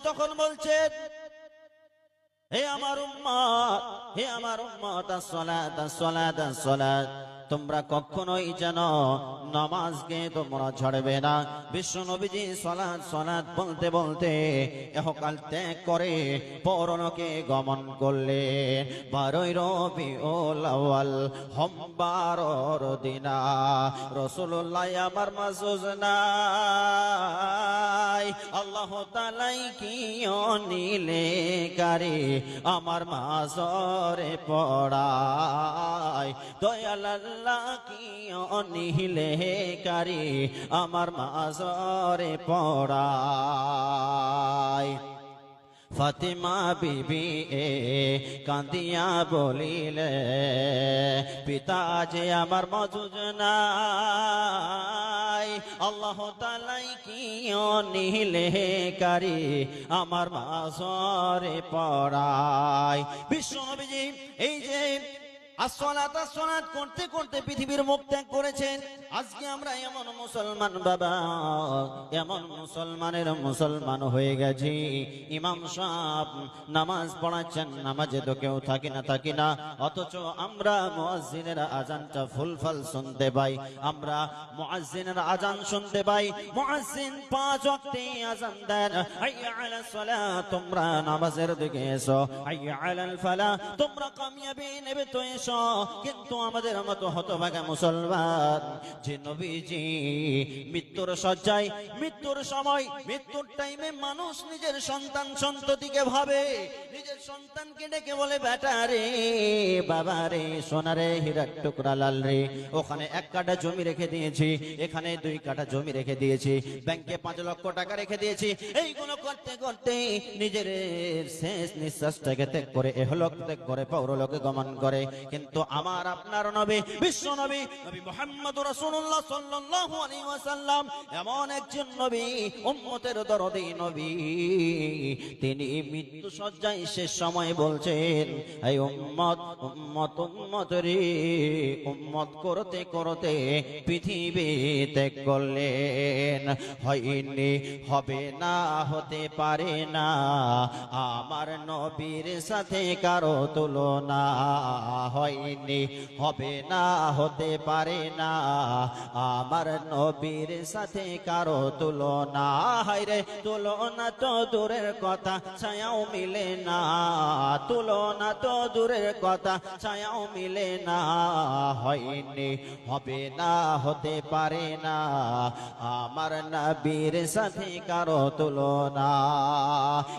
তখন বলছেন, হে আমার উম্মত, হে আমার উম্মত, as-সালাত as-সালাত as-সালাত, তোমরা কখনোই যেন নামাজকে তোমরা ছাড়বে না। বিশ্ব নবীজি সালাত সালাত বলতে বলতে ইহকাল ত্যাগ করে পরলোকে গমন করলেন। 12 রবিউল আউয়াল সোমবারের দিনা রাসূলুল্লাহ আমার মাঝে নাই। আল্লাহ তাআলাই কি নিলে কারে আমার মাঝরে পড়ায়, দয়াল আল্লাহ কি নিলে কারে আমার মাঝরে পড়ায়। ফাতিমা বিবি কান্দিয়া বলিলে, পিতা যে আমার মজুদ নাই, আল্লাহ তাআলাই কি নিলে কারি আমার মাঝরে পড়ায়। বিশ্ব নবীজি এই যে আসসালাত আসসালাত করতে করতে পৃথিবীর মুখ ত্যাগ করেছেন। আজকে আমরা এমন মুসলমান বাবা, এমন মুসলমানের মুসলমান হয়ে গেছি, ইমাম সাহেব নামাজ পড়াচ্ছেন, নামাজে তো কেউ থাকি না, অথচ আমরা মুয়াজ্জিনের আজানটা ফুলফল শুনতে পাই। আমরা মুয়াজ্জিনের আজান শুনতে পাই। মুয়াজ্জিন 5 ওয়াক্তে আজান দেন, হাইয়া আলাস সালাত, তোমরা নামাজের দিকে এসো, হাইয়া আলাল ফালাহ, তোমরা কামিয়াবি নেবে তো এসো। কিন্তু আমাদের মতো হতভাগা মুসলমান যে নবীজি মৃত্যুর শয্যায়, মৃত্যুর সময়, মৃত্যুর টাইমে মানুষ নিজের সন্তান সন্ততিকে ভাবে, নিজের সন্তানকে ডেকে বলে, বেটা রে, বাবা রে, সোনা রে, হীরার টুকরা লাল রে, ওখানে 1 কাঠা জমি রেখে দিয়েছি, এখানে 2 কাঠা জমি রেখে দিয়েছি, ব্যাংকে 5 লক্ষ টাকা রেখে দিয়েছি। এইগুলো করতে করতে নিজের শেষ নিঃশ্বাসটাকে ত্যাগ করে ইহলোক ত্যাগ করে পরলোকে গমন করে। কিন্তু আমার আপনার নবী, বিশ্ব নবী, নবী মুহাম্মদুর রাসূলুল্লাহ সাল্লাল্লাহু আলাইহি ওয়াসাল্লাম এমন একজন নবী, উম্মতের দরদী নবী, তিনি মৃত্যু শয্যায় শেষ সময় বলছেন, এই উম্মত উম্মত উম্মত রে, উম্মত করতে করতে পৃথিবী ত্যাগ করলেন। হয়নি, হবে না, হতে পারে না আমার নবীর সাথে কারো তুলনা, হয়নি, হবে না, হতে পারে না আমার নবীর সাথে কারো তুলনা। হায়রে তুলনা তো দূরের কথা, ছায়াও মিলে না, তুলনা তো দূরের কথা, ছায়াও মিলে না। হয়নি, হবে না, হতে পারে না আমার নবীর সাথে কারো তুলনা।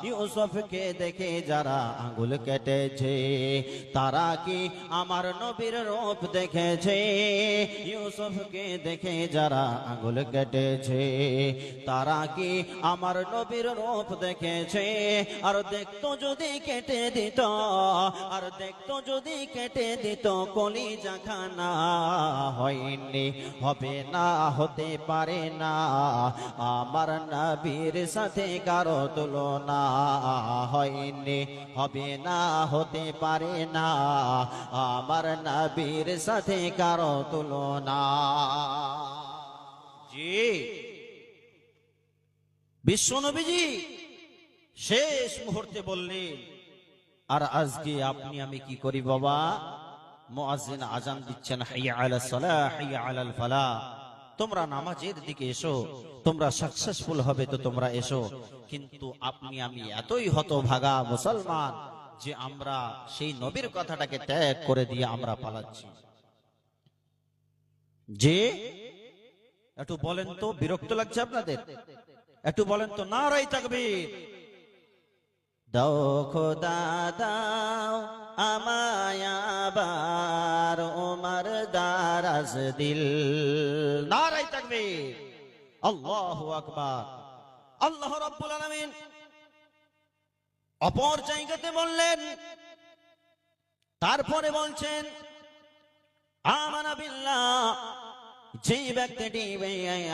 ইউসুফকে দেখে যারা আঙ্গুল কেটেছে, তারা কি আমার নবীর রূপ দেখেছে? ইউসুফকে দেখে যারা আঙ্গুল কেটেছে, তারা কি আমার নবীর রূপ দেখেছে? আর দেখতো যদি কেটে দিত, আর দেখতো যদি কেটে দিত কলিজা খানা। হয়নি, হবে না, হতে পারে না আমার নবীর সাথে কারো তুলনা। হয়নি, হবে না, হতে পারে না আমার নবীর সাথে কারো তুলনা। জি, বিশ্ব নবীজি শেষ মুহূর্তে বললেন। আর আজকে আপনি আমি কি করি বাবা? মুয়াজ্জিন আজান দিচ্ছেন, হাইয়া আলাস সালাহ, হাইয়া আলাল ফালাহ, তোমরা নামাজের দিকে এসো, তোমরা সাকসেসফুল হবে তো তোমরা এসো। কিন্তু আপনি আমি এতই হতভাগা মুসলমান যে আমরা সেই নবীর কথাটাকে ত্যাগ করে দিয়ে আমরা পালাচ্ছি। যে একটু বলেন তো, বিরক্ত লাগছে আপনাদের? একটু বলেন তো, নারায়ে তাকবীর। দাও খোদা দাও আমায় আবার ওমর দারাজ দিল। নারায়ে তাকবীর, আল্লাহু আকবার। আল্লাহ রাব্বুল আলামিন অপর জায়গাতে বললেন, তারপরে বলছেন, আমানা বিল্লাহ, যে ব্যক্তিটি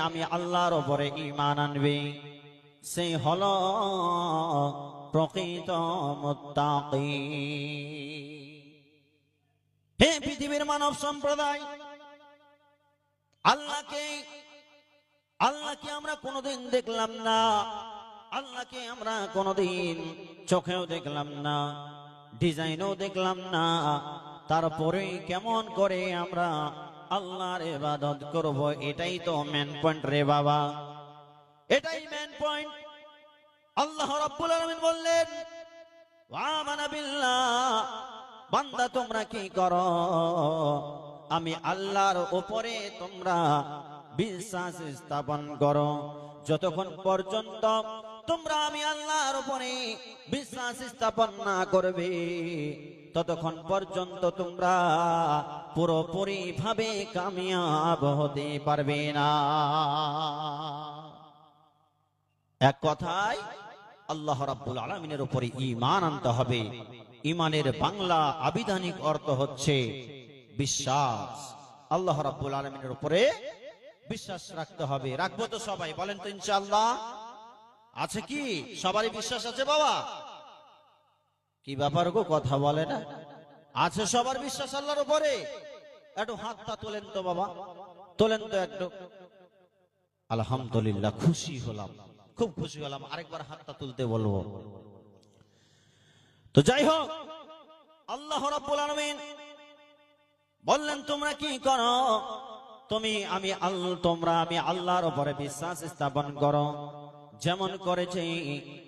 আমি আল্লাহর উপরে ঈমান আনবে সে হলো প্রকৃত মুত্তাকি। হে পৃথিবীর মানব সম্প্রদায়, আল্লাহকে আমরা কোনোদিন দেখলাম না, আল্লাহকে আমরা কোনোদিন চোখেও দেখলাম না, ডিজাইনও দেখলাম না, তারপরে কেমন করে আমরা আল্লাহর ইবাদত করব? এটাই তো মেন পয়েন্ট রে বাবা, এটাই মেন পয়েন্ট। আল্লাহ রাব্বুল আলামিন বললেন, ওয়া আমানা বিল্লাহ, বান্দা তোমরা কি করো? আমি আল্লাহর উপরে তোমরা বিশ্বাস স্থাপন করো। যতক্ষণ পর্যন্ত তোমরা আমি আল্লাহর উপরে বিশ্বাস স্থাপন না করবে, ততক্ষণ পর্যন্ত তোমরা পুরোপুরি ভাবে কামিয়াব হতে পারবে না। এক কথায় আল্লাহ রাব্বুল আলামিনের উপরে ঈমান আনতে হবে। ঈমানের বাংলা আবিধানিক অর্থ হচ্ছে বিশ্বাস। আল্লাহ রাব্বুল আলামিনের উপরে বিশ্বাস রাখতে হবে। রাখবো তো সবাই? বলেন তো ইনশাআল্লাহ। আছে কি সবারই বিশ্বাস আছে বাবা? কি ব্যাপার গো, কথা বলে না? আছে সবার বিশ্বাস আল্লাহর উপরে? একটু হাতটা তোলেন তো বাবা, তোলেন তো একটু। আলহামদুলিল্লাহ, খুশি হলাম, খুব খুশি হলাম। আরেকবার হাতটা তুলতে বলবো। তো যাই হোক, আল্লাহ রাব্বুল আলামিন বললেন তোমরা কি করো? তোমরা আমি আল্লাহর উপরে বিশ্বাস স্থাপন করো, যেমন করেছে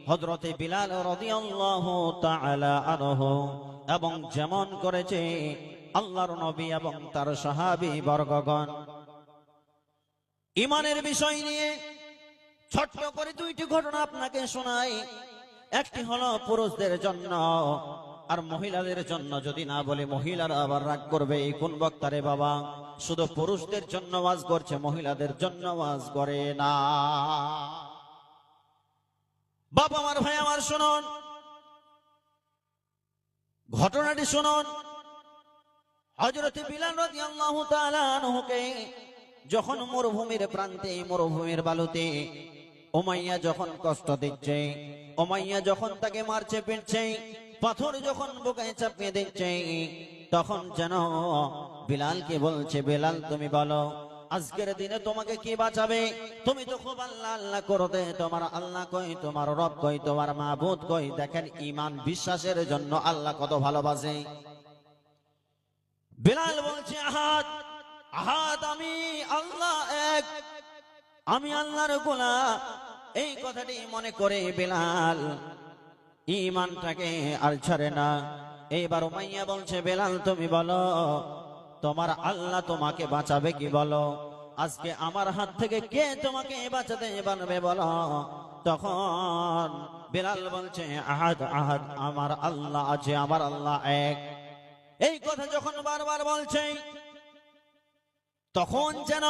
হযরতে বিলাল রাদিয়াল্লাহু তাআলা আনহু, এবং যেমন করেছে আল্লাহর নবী এবং তার সাহাবী বর্গগণ। ঈমানের বিষয় নিয়ে ছোট্ট করে দুইটি ঘটনা আপনাকে শোনাই। একটি হলো পুরুষদের জন্য, আর মহিলাদের জন্য যদি না বলে মহিলারা আবার রাগ করবে, এই কোন বক্তারে বাবা শুধু পুরুষদের জন্য ওয়াজ করছে, মহিলাদের জন্য ওয়াজ করে না। বাবা আমার, ভাই আমার, শুনুন ঘটনাটি শুনুন। হযরত বিলাল রাদিয়াল্লাহু তাআলা আনহুকে যখন মরুভূমির প্রান্তে, মরুভূমির বালুতে উমাইয়া যখন কষ্ট দিচ্ছে, উমাইয়া যখন তাকে মারছে, পিটছে, পাথর যখন বুকে চাপিয়ে দিচ্ছে, তখন যেন বিলালকে বলছে, বিলাল তুমি বলো আজকের দিনে তোমাকে কি বাঁচাবে? তুমি তো খুব আল্লাহ আল্লাহ করতে, তোমার আল্লাহ কই, তোমার রব কই, তোমার মাবুদ কই? দেখেন ঈমান বিশ্বাসের জন্য আল্লাহ কত ভালোবাসে। বিলাল বলছে আহাদ, আহাদ, আমি আল্লাহ এক, আমি আল্লাহর গোলাম। এই কথাটি মনে করে বিলাল ঈমানটাকে আর ছাড়ে না। এইবার উমাইয়া বলছে, বিলাল তুমি বলো তোমার আল্লাহ তোমাকে বাঁচাবে কি? বলো আজকে আমার হাত থেকে কে তোমাকে বাঁচাতে পারবে বলো? তখন বিলাল বলছে, আহাদ, আহাদ, আমার আল্লাহ আছে, আমার আল্লাহ এক। এই কথা যখন বারবার বলছে, তখন যেন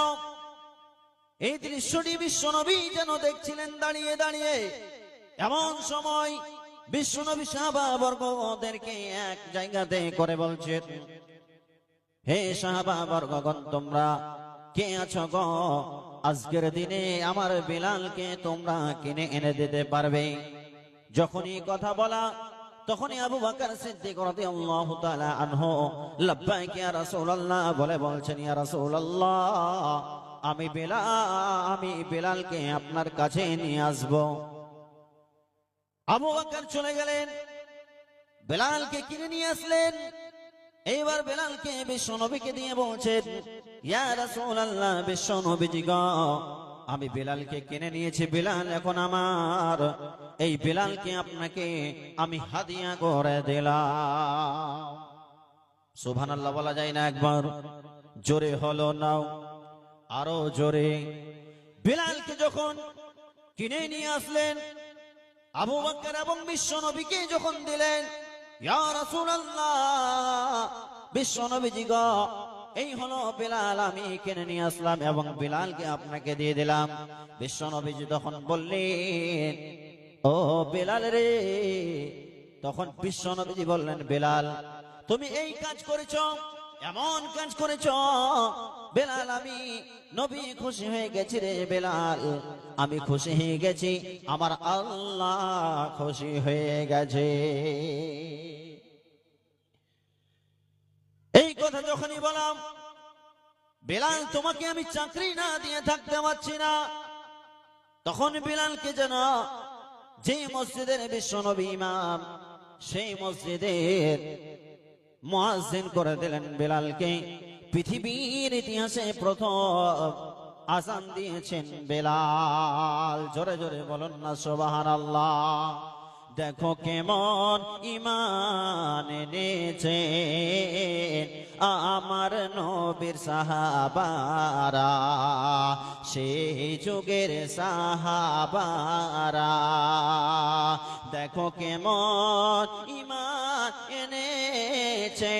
এই দৃশ্যটি বিশ্বনবী যেন দেখছিলেন দাঁড়িয়ে দাঁড়িয়ে। এমন সময় বিশ্বনবী সাহাবাবর্গদেরকে এক জায়গাতে করে বলছেন, হে সাহাবাবর্গগণ, তোমরা কে আছো গো? আজকের দিনে আমার বিলালকে তোমরা কিনে এনে দিতে পারবে? যখনই কথা বলা, তখনই আবু বকর সিদ্দিক রাদিয়াল্লাহু তাআলা আনহু লাব্বাইক ইয়া রাসূলুল্লাহ বলে বলছেন, ইয়া রাসূলুল্লাহ, আমি বিলালকে আপনার কাছে নিয়ে আসব। আবু বকর চলে গেলেন, বিলালকে কিনে নিয়ে আসলেন। এইবার বিলালকে বিশ্বনবীকে দিয়ে বলছেন, ইয়া রাসূলুল্লাহ, বিশ্বনবীজি গো, আমি বিলালকে কিনে নিয়েছি, বিলাল এখন আমার। এই বিলালকে আপনাকে আমি হাদিয়া করে দিলাম। সুবহানাল্লাহ বলা যায় না একবার? জোরে হলো নাও, আরো জোরে। বিলালকে যখন কিনে নিয়ে আসলেন, আবু বকর এবং বিশ্বনবীকে যখন দিলেন, ইয়া রাসূলুল্লাহ, বিশ্বনবীজি গো, এই হলো বিলাল, আমি কিনে নিয়ে আসলাম এবং বিলালকে আপনাকে দিয়ে দিলাম। বিশ্বনবীজি তখন বললেন, ও বিলাল রে। তখন বিশ্বনবীজি বললেন, বিলাল তুমি এই কাজ করেছো, এমন কাজ করেছো, বিলাল আমি নবী খুশি হয়ে গেছি রে বিলাল, আমি খুশি হয়ে গেছি, আমার আল্লাহ খুশি হয়ে গেছে। এই কথা যখনই বললাম, বিলাল তোমাকে আমি চাকরি না দিয়ে থাকতে পারছি না, তখন বিলালকে যেন যে মসজিদের বিশ্বনবী ইমাম, সেই মসজিদের মুয়াজ্জিন করে দিলেন বেলালকে। পৃথিবীর ইতিহাসে প্রথম আযান দিয়েছেন বেলাল। জোরে জোরে বলুন না সুবহানাল্লাহ। দেখো কেমন ঈমান এনেছে আমার নবীর সাহাবারা, সেই যুগের সাহাবারা। দেখো কেমন ঈমান এনেছে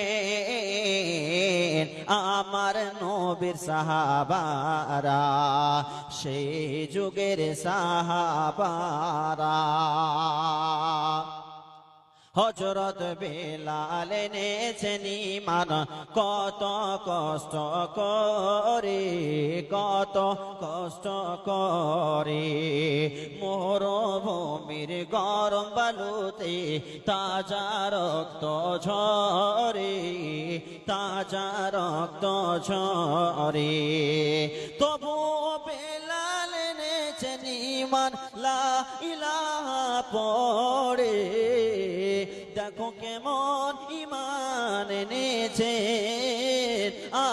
আমার নবীর সাহাবারা, সেই যুগের সাহাবারা। হযরত বেলাল এনেছেন ঈমান কত কষ্ট করে, কত কষ্ট করে। মরুভূমির গরম বালুতে তাজা রক্ত ঝরে, তাজা রক্ত ঝরে। তবু বেলাল এনেছেন ঈমান লা ইলাহা পড়ে। দেখো কেমন ঈমান এনেছে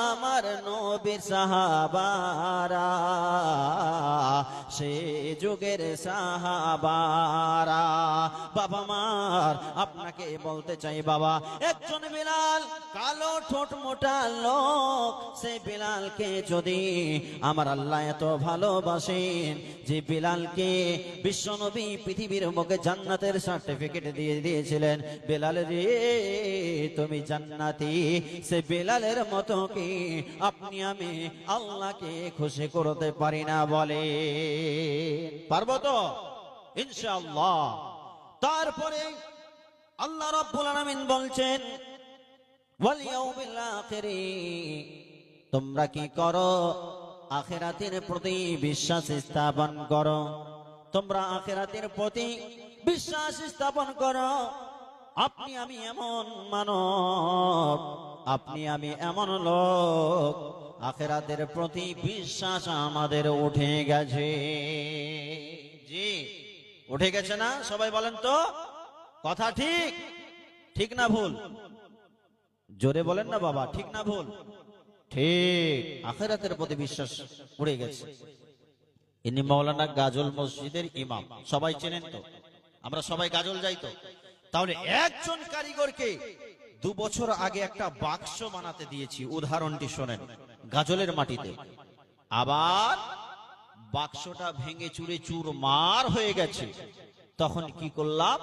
আমার নবীর সাহাবারা, সে যুগের সাহাবারা। বাবা মার আপনাকে বলতে চাই বাবা, একজন বেলাল কালো ঠোঁট মোটা লোক, সে বেলালকে যদি আমার আল্লাহ এত ভালোবাসেন যে বেলালকে বিশ্বনবী পৃথিবীর মুখে জান্নাতের সার্টিফিকেট দিয়ে দিয়েছিলেন, বেলাল রে তুমি জান্নাতি, সে বেলালের মতো কি আপনি আমি আল্লাহকে খুশি করতে পারি না? বলে পারবো তো ইনশাআল্লাহ। তারপরে আল্লাহ রাব্বুল আলামিন বলছেন ওয়াল ইয়াউমিল আখিরি, তোমরা কি করো? আখিরাতের প্রতি বিশ্বাস স্থাপন করো। তোমরা আখিরাতের প্রতি বিশ্বাস স্থাপন করো। আপনি আমি এমন মানব, আপনি আমি এমন লোক, আখিরাতের প্রতি বিশ্বাস আমাদের উঠে গেছে। জি উঠে গেছে না? সবাই বলেন তো কথা ঠিক, ঠিক না ভুল? জোরে বলেন না বাবা, ঠিক না ভুল? ঠিক, আখিরাতের প্রতি বিশ্বাস উঠে গেছে। ইনি মাওলানা গাজল মসজিদের ইমাম, সবাই চেনেন তো? আমরা সবাই গাজল যাই তো। তাহলে একজন কারিগরকে 2 বছর আগে একটা বাক্স বানাতে দিয়েছি, উদাহরণটি শোনেন, গাজলের মাটিতে। আবার বাক্সটা ভেঙে চুরে চুরমার হয়ে গেছে। তখন কি করলাম?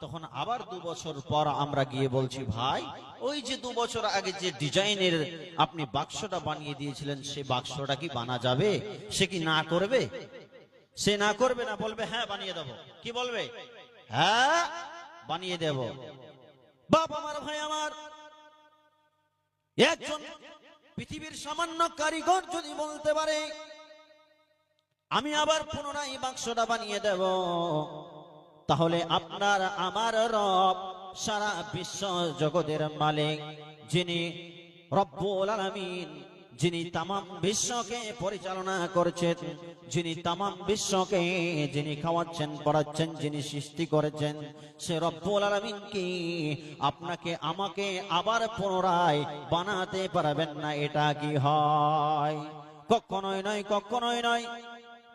তখন আবার 2 বছর পর আমরা গিয়ে বলছি, ভাই ওই যে 2 বছর আগে যে ডিজাইনের আপনি বাক্সটা বানিয়ে দিয়েছিলেন, সে বাক্সটা কি বানা যাবে? সে কি না করবে? সে না করবে না, বলবে হ্যাঁ বানিয়ে দেব। কি বলবে? হ্যাঁ বানিয়ে দেব। বাপ আমার, ভাই আমার, একজন পৃথিবীর সামান্য কারিগর যদি বলতে পারে আমি আবার পুনরায় বাক্সটা বানিয়ে দেব, তাহলে আপনার আমার রব, সারা বিশ্ব জগতের মালিক, যিনি রব্বুল আলামিন, যিনি তামাম বিশ্বকে পরিচালনা করছেন, যিনি তামাম বিশ্বকে যিনি খাওয়াচ্ছেন পড়াচ্ছেন, যিনি সৃষ্টি করেছেন, সে রব্বুল আলামিন কি আপনাকে আমাকে আবার পুনরায় বানাতে পারবেন না? এটা কি হয়? কখনোই নয়, কখনোই নয়।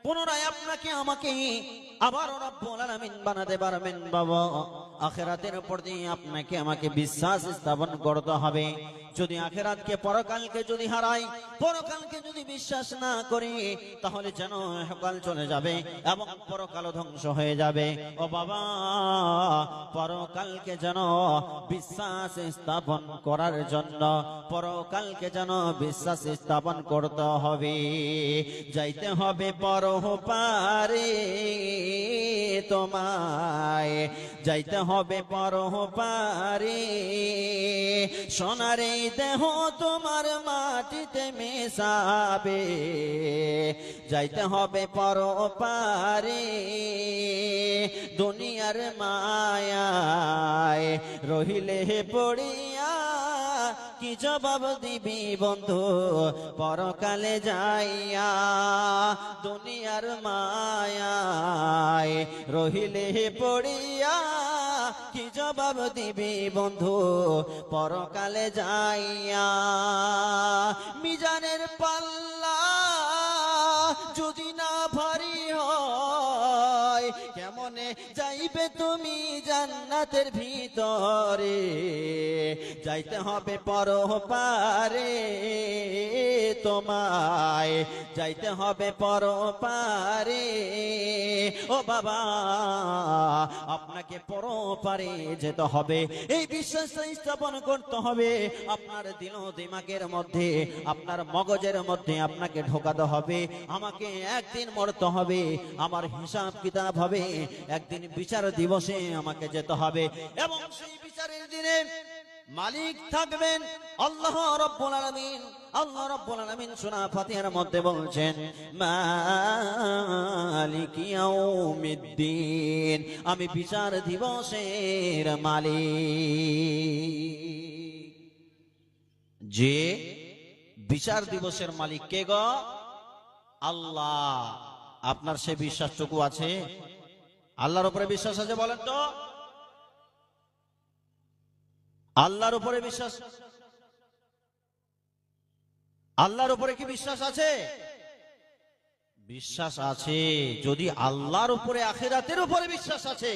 পুনরায় আপনাকে আমাকে আবার রব্বুল আলামিন বানাতে পারবেন বাবা। আখিরাতের প্রতি আপনাকে আমাকে বিশ্বাস স্থাপন করতে হবে। যদি আখিরাতকে, পরকালকে যদি হারাই, পরকালকে যদি বিশ্বাস না করি, তাহলে যেন ইহকাল চলে যাবে এবং পরকাল ধ্বংস হয়ে যাবে। ও বাবা, পরকালকে যেন বিশ্বাস স্থাপন করার জন্য পরকালকে যেন বিশ্বাস স্থাপন করতে হবে। যাইতে হবে পরপারে তোমায়, যাইতে হবে পরপারে। সোনারে দেহ তোমার মাটিতে মেশাবে, যাইতে হবে পরপারে। দুনিয়ার মায়ায় রহিলে পড়িয়া কি জবাব দিবি বন্ধু পরকালে যাইয়া, দুনিয়ার মায়ায় রহিলে পড়িয়া, কি জবাব দিবি বন্ধু পরকালে যাইয়া। মিজানের পাল্লা যদি না ভারী হয়, কেমনে যাইবে তুমি জান্নাতের ভিতরে? যাইতে হবে পরপারে তোমায়, যাইতে হবে পরপারে। ও বাবা, আপনাকে পরপারে যেতে হবে, এই বিশ্বাসটা স্থাপন করতে হবে আপনার দিল দিমাগের মধ্যে, আপনার মগজের মধ্যে আপনাকে ঢোকাতে হবে। আমাকে একদিন মরতে হবে, আমার হিসাব কিতাব হবে, একদিন বিচার দিবসে আমাকে যেতে হবে, এবং সেই বিচারের দিনে মালিক থাকবেন আল্লাহ রাব্বুল আলামিন। আল্লাহ রাব্বুল আলামিন সূরা ফাতিহার মধ্যে বলছেন মালিকি ইয়াউমিদ্দিন, আমি বিচার দিবসের মালিক। যে বিচার দিবসের মালিক কে গো? আল্লাহ। আপনার সে বিশ্বাসটুকু আছে? আল্লাহর উপরে বিশ্বাস আছে বলেন তো? আল্লাহর উপরে বিশ্বাস, আল্লাহর উপরে কি বিশ্বাস আছে? বিশ্বাস আছে। যদি আল্লাহর উপরে আখিরাতের উপরে বিশ্বাস আছে,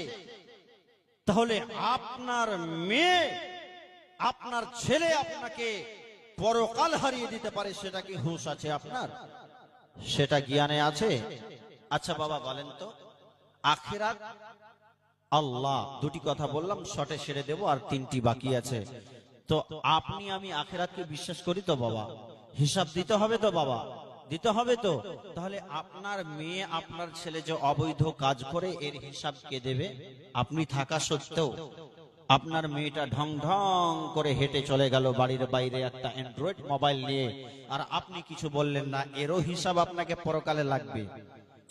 তাহলে আপনার মেয়ে, আপনার ছেলে আপনাকে পরকাল হারিয়ে দিতে পারে, সেটা কি হুঁশ আছে আপনার? সেটা জ্ঞানে আছে? আচ্ছা বাবা বলেন তো, আখিরাত আল্লাহ, দুটি কথা বললাম, শর্টে সেরে দেব, আর তিনটি বাকি আছে। তো আপনি আমি আখিরাতকে বিশ্বাস করি তো বাবা? হিসাব দিতে হবে তো বাবা? দিতে হবে তো। তাহলে আপনার মেয়ে, আপনার ছেলে যে অবৈধ কাজ করে, এর হিসাব কে দেবে? আপনি থাকা সত্ত্বেও আপনার মেয়েটা ঢং ঢং করে হেঁটে চলে গেল বাড়ির বাইরে একটা অ্যান্ড্রয়েড মোবাইল নিয়ে, আর আপনি কিছু বললেন না, এরও হিসাব আপনাকে পরকালে লাগবে।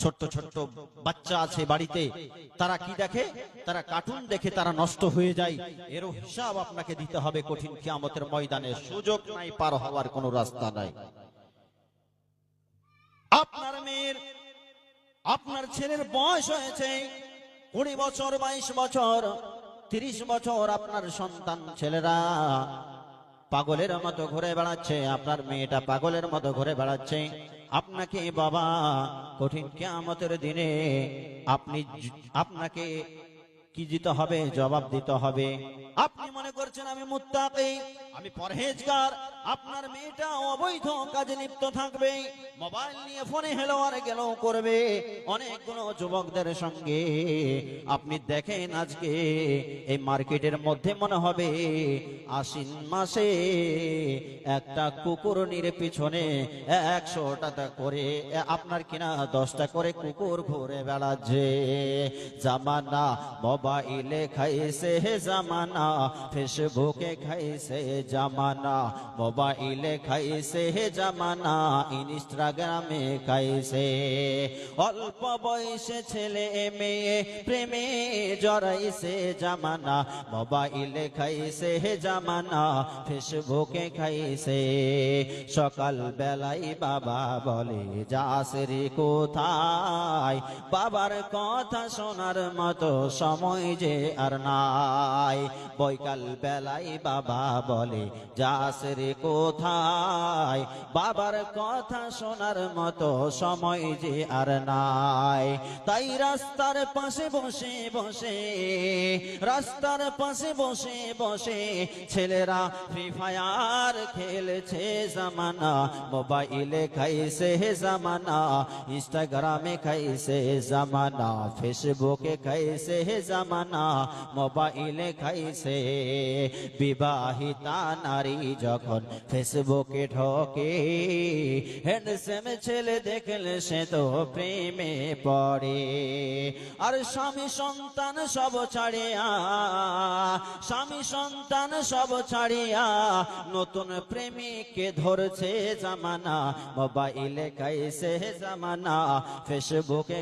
ছোট্ট ছোট্ট বাচ্চা আছে বাড়িতে, তারা কি দেখে? তারা কার্টুন দেখে, তারা নষ্ট হয়ে যায়, এরও হিসাব আপনাকে দিতে হবে কঠিন কিয়ামতের ময়দানে। সুযোগ নাই, পার হওয়ার কোনো রাস্তা নাই। আপনার মেয়ের, আপনার ছেলের বয়স হয়েছে 20 বছর, 22 বছর, 30 বছর, আপনার সন্তান ছেলেরা পাগলের মতো ঘুরে বেড়াচ্ছে, আপনার মেয়েটা পাগলের মতো ঘুরে বেড়াচ্ছে। আপনাকে বাবা কঠিন কিয়ামতের দিনে আপনাকে কি দিতে হবে? জবাব দিতে হবে। আপনি মনে করছেন আমি মুত্তাকি, আমি পরহেজগার, আপনার মেয়েটা অবৈধ কাজে লিপ্ত থাকবে, মোবাইল নিয়ে ফোনে হেলো আর গেলো করবে অনেকগুলো যুবকদের সঙ্গে। আপনি দেখেন আজকে এই মার্কেটের মধ্যে মনে হবে আশ্বিন মাসে একটা কুকুরনির পিছনে 100 টাকা করে, আপনার কিনা 10টা করে কুকুর ঘুরে বেড়াচ্ছে। জামানা মোবাইলে খাইছে জামানা, ফেসবুকে খাইছে জামানা, মোবাইলে খাইছে জামানা, ইনস্টাগ্রামে খাইছে। অল্প বয়সে ছেলে মেয়ে প্রেমে জড়াইছে জামানা, মোবাইলে খাইছে জামানা, ফেসবুকে খাইছে। সকাল বেলায় বাবা বলে যাস রে কোথায়, বাবার কথা শোনার মতো সময় যে আর নাই। বৈকাল বেলায় বাবা বলে যাস রে কোথায়, বাবার কথা শোনার মতো সময় যে আর নাই। তাই রাস্তার পাশে বসে বসে, রাস্তার পাশে বসে বসে ছেলেরা ফ্রি ফায়ার খেলছে জামানা, মোবাইলে খাইছে জামানা, ইনস্টাগ্রামে খাইছে জামানা, ফেসবুকে খাইছে জামানা, মোবাইলে খাইছে। বিবাহিতা নারী যখন ফেসবুকে ঢোকে, হ্যান্ডসাম ছেলে দেখলে সে তো প্রেমে পড়ে। আর স্বামী সন্তান সব ছাড়িয়া, স্বামী সন্তান সব ছাড়িয়া নতুন প্রেমিককে ধরছে জামানা, মোবাইলে খাইছে জামানা, ফেসবুকে